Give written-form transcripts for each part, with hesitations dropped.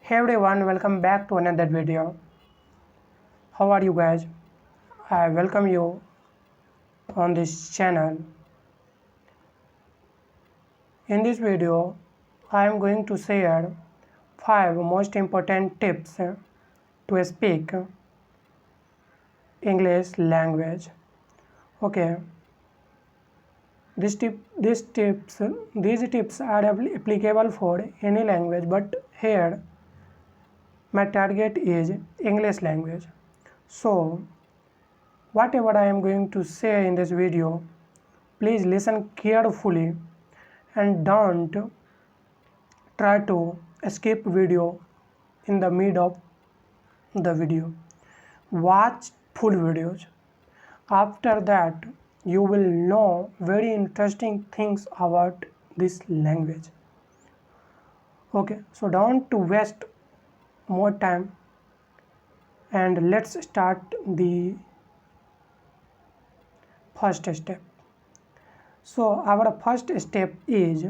Hey everyone, welcome back to another video. How are you guys? I welcome you on this channel. In this video, I am going to share 5 most important tips to speak English language. Okay, these tips are applicable for any language, but here my target is English language. So whatever I am going to say in this video, please listen carefully and don't try to skip video in the mid of the video. Watch full videos. After that, you will know very interesting things about this language. Okay, so don't to waste more time and let's start the first step. So our first step is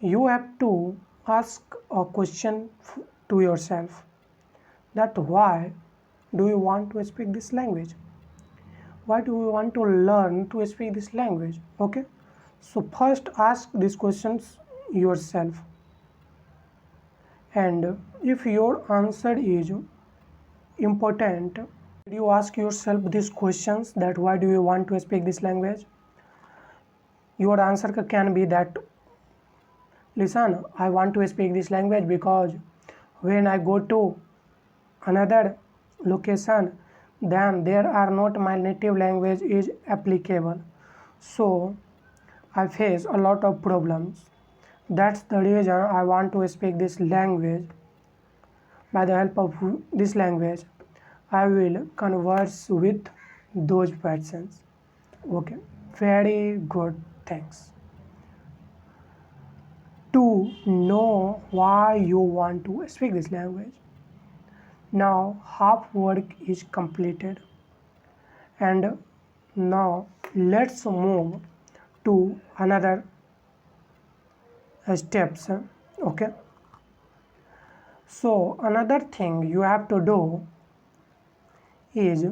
you have to ask a question to yourself that why do you want to speak this language? Why do you want to learn to speak this language? Okay, so first ask these questions yourself, and if your answer is important, you ask yourself these questions that why do you want to speak this language. Your answer can be that listen, I want to speak this language because when I go to another location, then there are not my native language is applicable, so I face a lot of problems. That's the reason I want to speak this language. By the help of this language, I will converse with those persons. Okay, very good, thanks. To know why you want to speak this language. Now half work is completed, and now let's move to another steps. Okay, so another thing you have to do is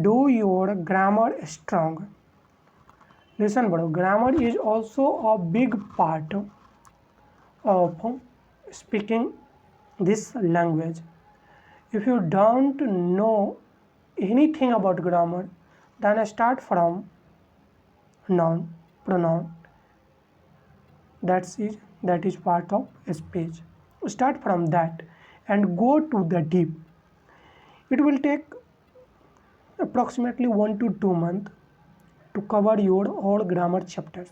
do your grammar strong. Listen bro, grammar is also a big part of speaking this language. If you don't know anything about grammar, then start from noun, pronoun. That is part of speech. Start from that and go to the deep. It will take approximately 1 to 2 months to cover your all grammar chapters.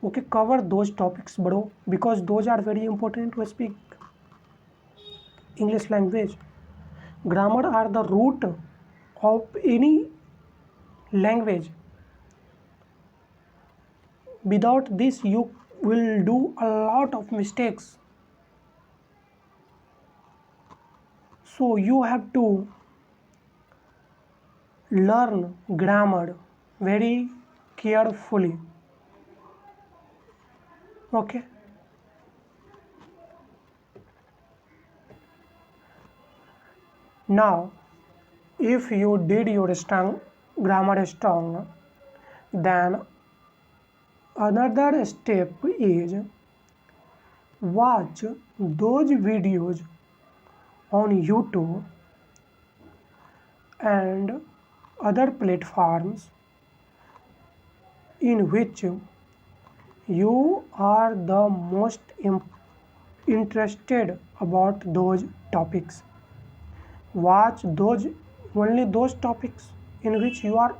Okay, cover those topics bro, because those are very important to speak English language. Grammar are the root of any language. Without this you will do a lot of mistakes. So you have to learn grammar very carefully. Okay, now if you did your grammar strong, then another step is watch those videos on YouTube and other platforms in which you are the most interested about those topics. Watch only those topics in which you are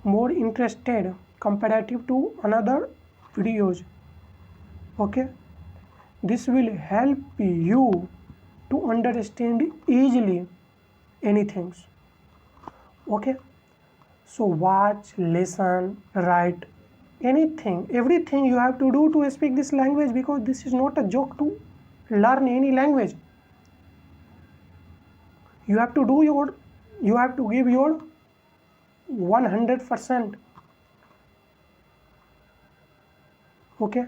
more interested comparative to another videos. Okay, this will help you to understand easily anything. Okay, so watch, listen, write, anything, everything you have to do to speak this language, because this is not a joke to learn any language. You have to give your 100%. Okay,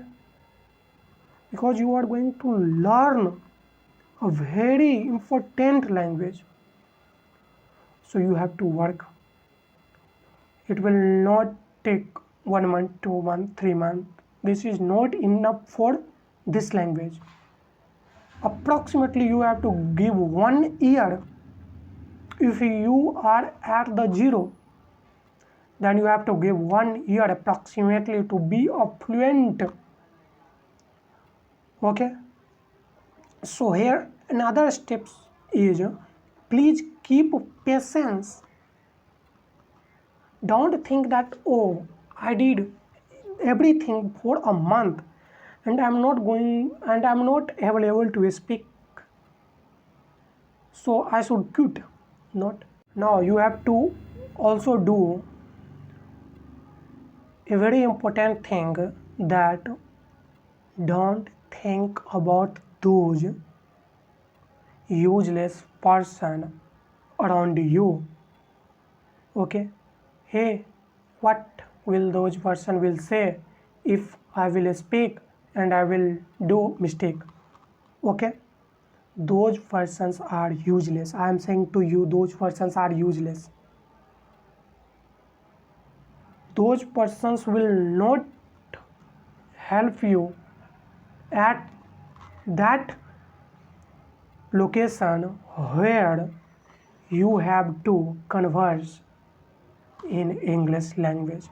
because you are going to learn a very important language. So you have to work. It will not take 1 month, 2 months, 3 months. This is not enough for this language. Approximately you have to give 1 year. If you are at the zero, then you have to give 1 year approximately to be a fluent. Okay, so here another steps is, please keep patience. Don't think that, oh, I did everything for a month and I'm not available to speak, so I should quit. Not. Now you have to also do a very important thing, that don't think about those useless person around you. Okay, hey, what will those person will say if I will speak and I will do mistake? Okay, those persons are useless. I am saying to you, those persons are useless. Those persons will not help you at that location where you have to converse in English language.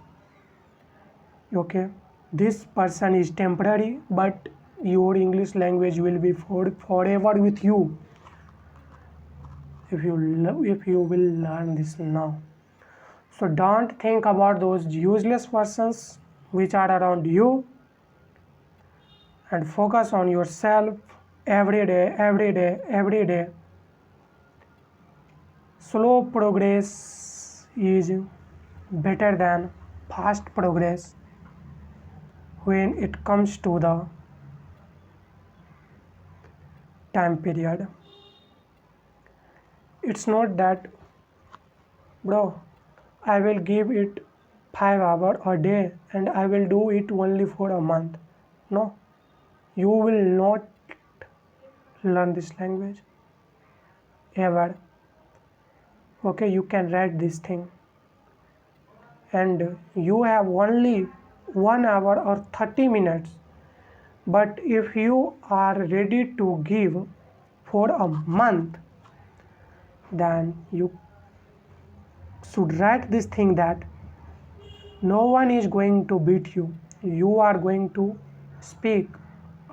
Okay, this person is temporary, but your English language will be forever with you if you will learn this now. So don't think about those useless persons which are around you, and focus on yourself every day, every day, every day. Slow progress is better than fast progress when it comes to the time period. It's not that, bro, I will give it 5 hours a day and I will do it only for a month. No, you will not learn this language ever. Okay, you can write this thing, and you have only 1 hour or 30 minutes. But if you are ready to give for a month, then you should write this thing, that no one is going to beat you. You are going to speak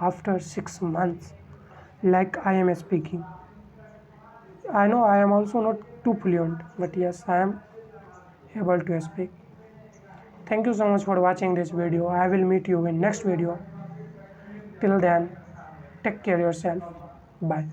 after 6 months like I am speaking. I know I am also not too fluent, but yes, I am able to speak. Thank you so much for watching this video. I will meet you in next video. Till then, take care yourself. Bye.